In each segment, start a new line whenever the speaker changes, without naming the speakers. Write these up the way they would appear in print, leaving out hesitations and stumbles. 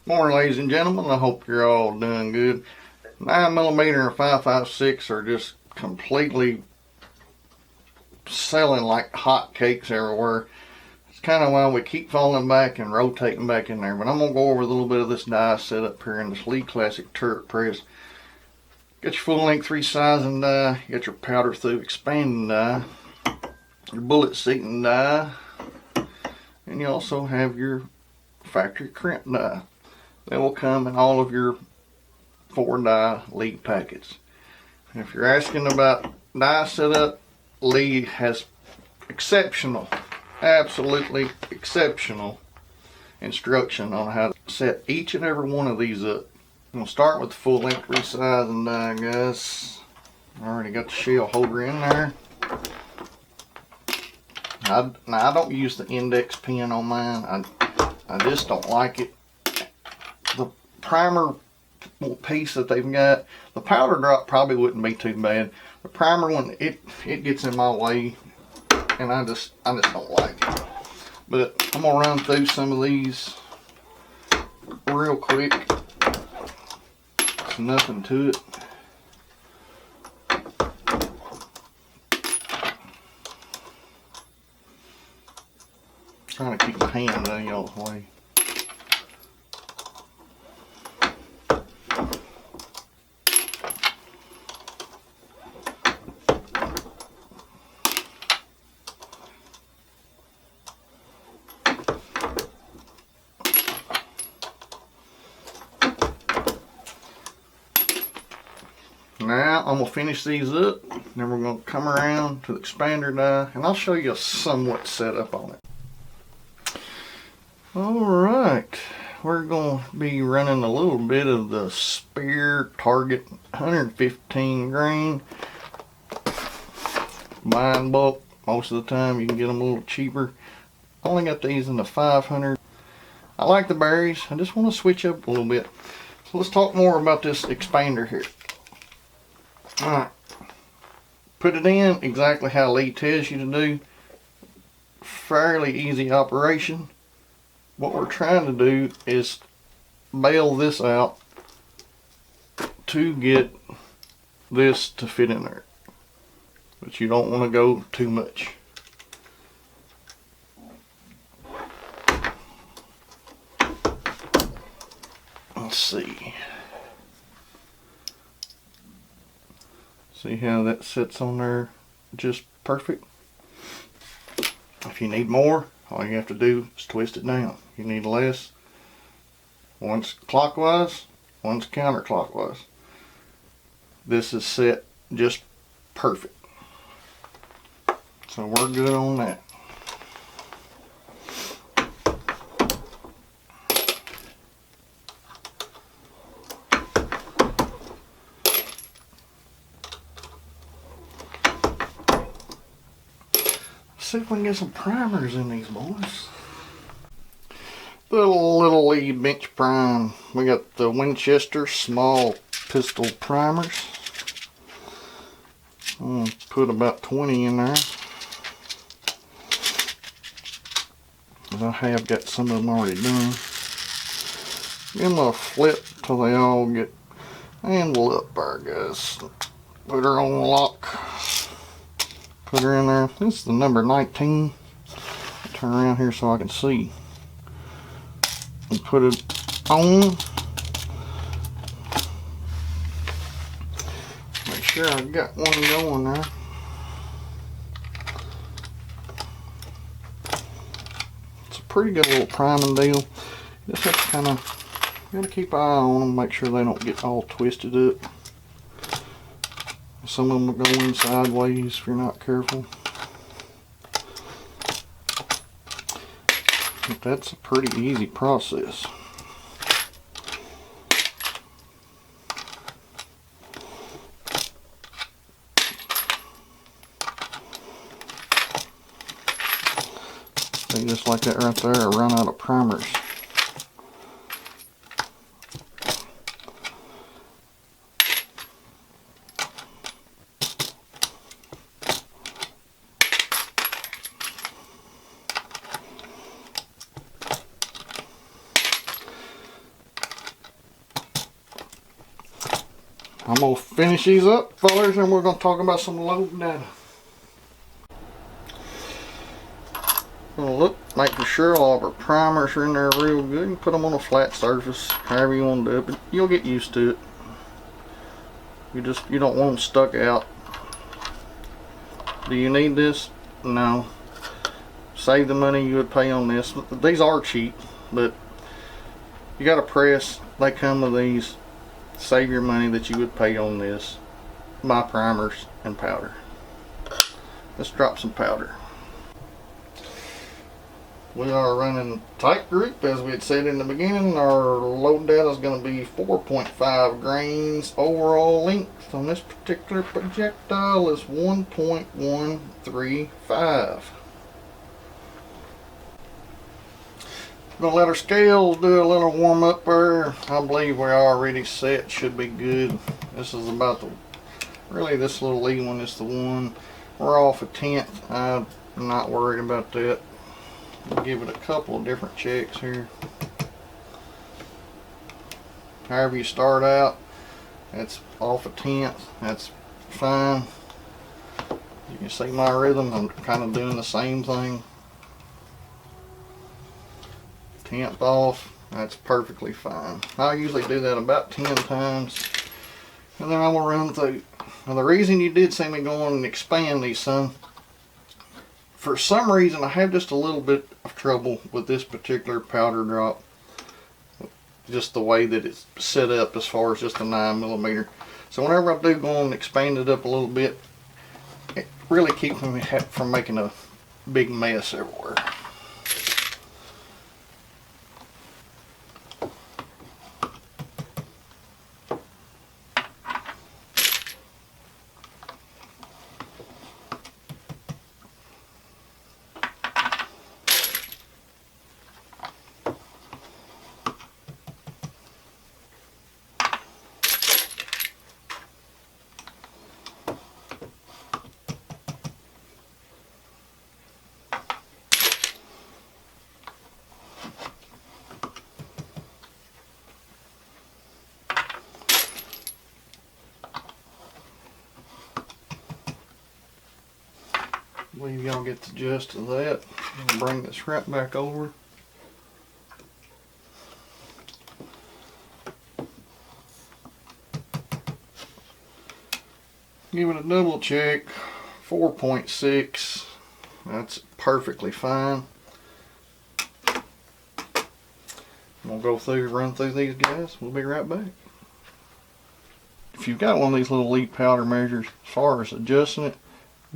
Morning, ladies and gentlemen. I hope you're all doing good. 9mm and 5.56 are just completely selling like hotcakes everywhere. It's kind of why we keep falling back and rotating back in there. But I'm going to go over a little bit of this die setup here in this Lee Classic turret press. Get your full length resizing die, you got your powder through expanding die, your bullet seating die, and you also have your factory crimp die. They will come in all of your 4-die Lee packets. And if you're asking about die setup, Lee has exceptional, absolutely exceptional instruction on how to set each and every one of these up. I'm going to start with the full length resizing die, guys. I already got the shell holder in there. Now I don't use the index pin on mine. I just don't like it. The primer piece that they've got, the powder drop probably wouldn't be too bad. The primer one, it gets in my way, and I just don't like it. But I'm gonna run through some of these real quick. There's nothing to it. Trying to keep my hand out of y'all's way. Now I'm going to finish these up, then we're going to come around to the expander die, and I'll show you a somewhat setup on it. Alright, we're going to be running a little bit of the Spear Target 115 grain. Buying bulk, most of the time you can get them a little cheaper. I only got these in the 500. I like the berries, I just want to switch up a little bit. So let's talk more about this expander here. Alright, put it in exactly how Lee tells you to do. Fairly easy operation. What we're trying to do is bail this out to get this to fit in there. But you don't want to go too much. Let's see. See how that sits on there just perfect? If you need more, all you have to do is twist it down. If you need less, one's clockwise, one's counterclockwise. This is set just perfect. So we're good on that. See if we can get some primers in these boys. The little Lee bench prime. We got the Winchester small pistol primers. I'm gonna put about 20 in there. I have got some of them already done. Give them a flip till they all get handled up there, guys. Put her on lock. Put her in there. This is the number 19. Turn around here so I can see. And put it on. Make sure I've got one going there. It's a pretty good little priming deal. You just have to kind of, gotta keep an eye on them, make sure they don't get all twisted up. Some of them will go in sideways if you're not careful. But that's a pretty easy process. See, just like that right there, I run out of primers. I'm going to finish these up, fellas, and we're going to talk about some load data. Well, look, making sure all of our primers are in there real good, and put them on a flat surface, however you want to do it, but you'll get used to it. You don't want them stuck out. Do you need this? No. Save the money you would pay on this. These are cheap, but you got to press. They come with these. Save your money that you would pay on this. Buy primers and powder. Let's drop some powder. We are running tight group, as we had said in the beginning. Our load data is going to be 4.5 grains. Overall length on this particular projectile is 1.135. Gonna let our scales do a little warm up there. I believe we're already set. Should be good. This is about the, really this little E one is the one. We're off a tenth. I'm not worried about that. I'll give it a couple of different checks here. However you start out, that's off a tenth. That's fine. You can see my rhythm. I'm kind of doing the same thing. Tenth off. That's perfectly fine. I usually do that about 10 times, and then I will run through. Now the reason you did see me go on and expand these some, for some reason I have just a little bit of trouble with this particular powder drop. Just the way that it's set up as far as just a 9mm. So whenever I do go on and expand it up a little bit, it really keeps me from making a big mess everywhere. I believe y'all get the gist of that. I'll bring this right back over. Give it a double check. 4.6. That's perfectly fine. We'll go through, run through these guys. We'll be right back. If you've got one of these little lead powder measures, as far as adjusting it,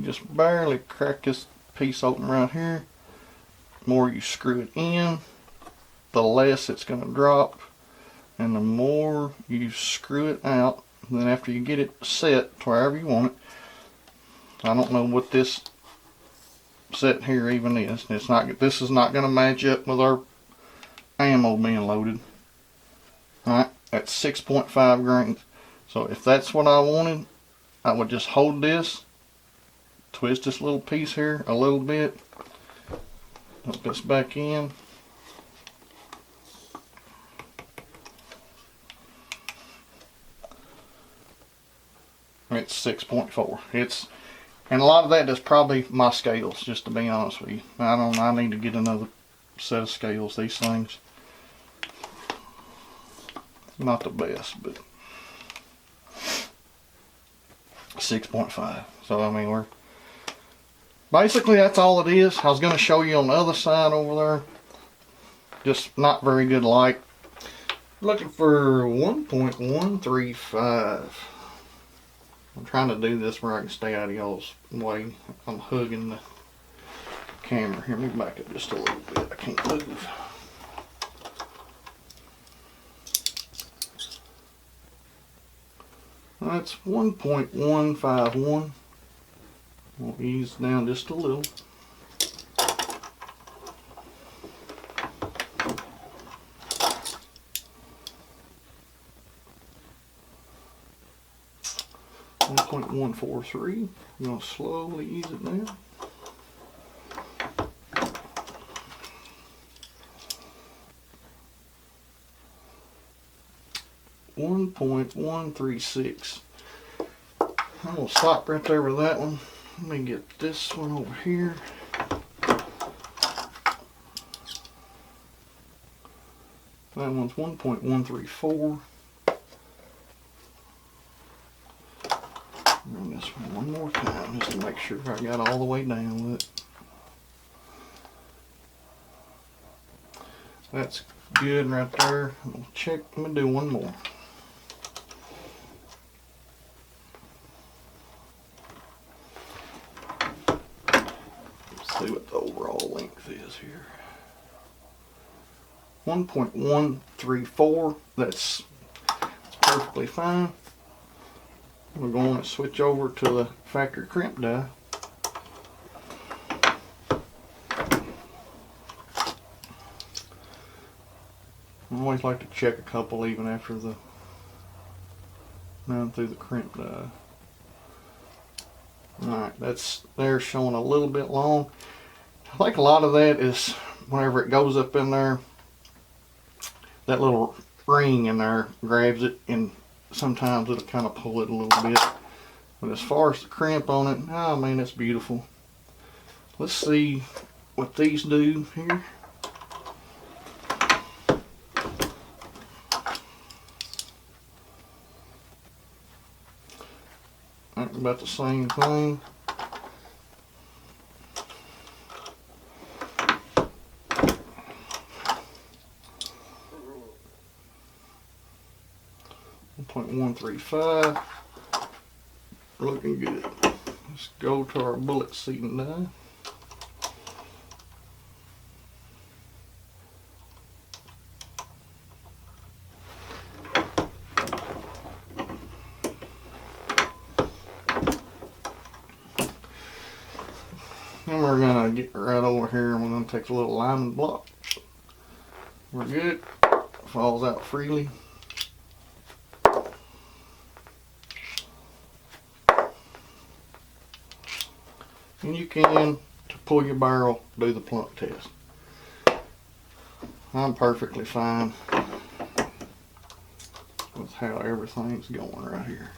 just barely crack this piece open right here. The more you screw it in, the less it's going to drop, and the more you screw it out. Then after you get it set to wherever you want it, I don't know what this set here even is. It's not. This is not going to match up with our ammo being loaded. All right, that's 6.5 grains. So if that's what I wanted, I would just hold this. Twist this little piece here a little bit. Put this back in. It's 6.4. And a lot of that is probably my scales, just to be honest with you. I need to get another set of scales. These things, not the best, but 6.5. So I mean, basically that's all it is. I was going to show you on the other side over there. Just not very good light. Looking for 1.135. I'm trying to do this where I can stay out of y'all's way. I'm hugging the camera. Here, let me back up just a little bit. I can't move. That's 1.151. We'll ease down just a little. .143. I'm going to slowly ease it down. 1.136. I'm gonna stop right there with that one. Let me get this one over here. That one's 1.134. Run this one more time just to make sure I got all the way down with it. That's good right there. I'm gonna check. Let me do one more. Let's see what the overall length is here. 1.134. That's perfectly fine. We're going to switch over to the factory crimp die. I always like to check a couple even after the run through the crimp die. Alright, they're showing a little bit long. I think a lot of that is whenever it goes up in there, that little ring in there grabs it, and sometimes it'll kind of pull it a little bit. But as far as the crimp on it, oh man, it's beautiful. Let's see what these do here. About the same thing. .135. Looking good. Let's go to our bullet seating die. And we're gonna get right over here and we're gonna take a little lining block. We're good. Falls out freely. And you can, to pull your barrel, do the plunk test. I'm perfectly fine with how everything's going right here.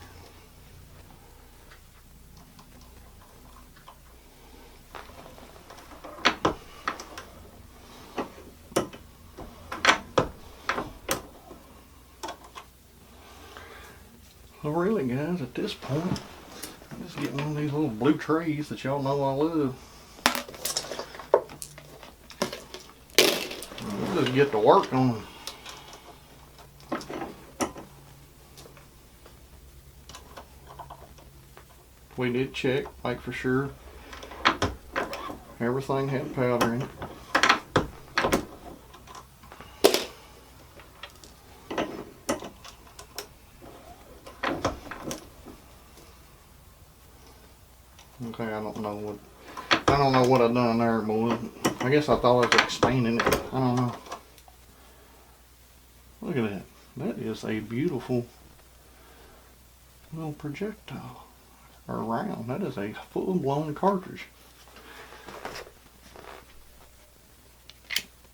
Well, really, guys, at this point, I'm just getting one of these little blue trays that y'all know I love. We'll just get to work on them. We did check, make for sure everything had powder in it. Okay, I don't know what I done there, boy. I guess I thought I was expanding it. I don't know. Look at that. That is a beautiful little projectile or round. That is a full-blown cartridge.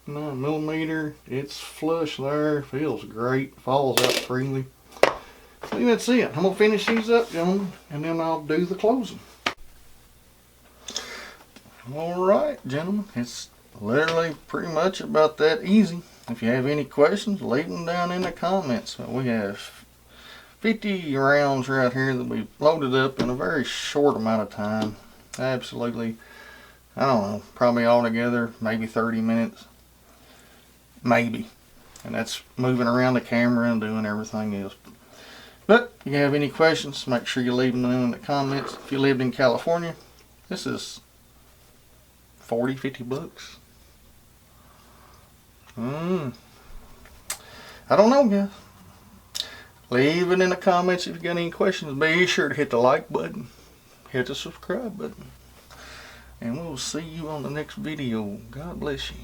9mm. It's flush there. Feels great. Falls out freely. I think that's it. I'm gonna finish these up, gentlemen, and then I'll do the closing. Alright, gentlemen, it's literally pretty much about that easy. If you have any questions, leave them down in the comments. We have 50 rounds right here that we've loaded up in a very short amount of time. Absolutely, I don't know, probably altogether maybe 30 minutes. Maybe. And that's moving around the camera and doing everything else. But if you have any questions, make sure you leave them in the comments. If you lived in California, this is 40, 50 bucks. I don't know, guys. Leave it in the comments if you got any questions. Be sure to hit the like button, hit the subscribe button, and we'll see you on the next video. God bless you.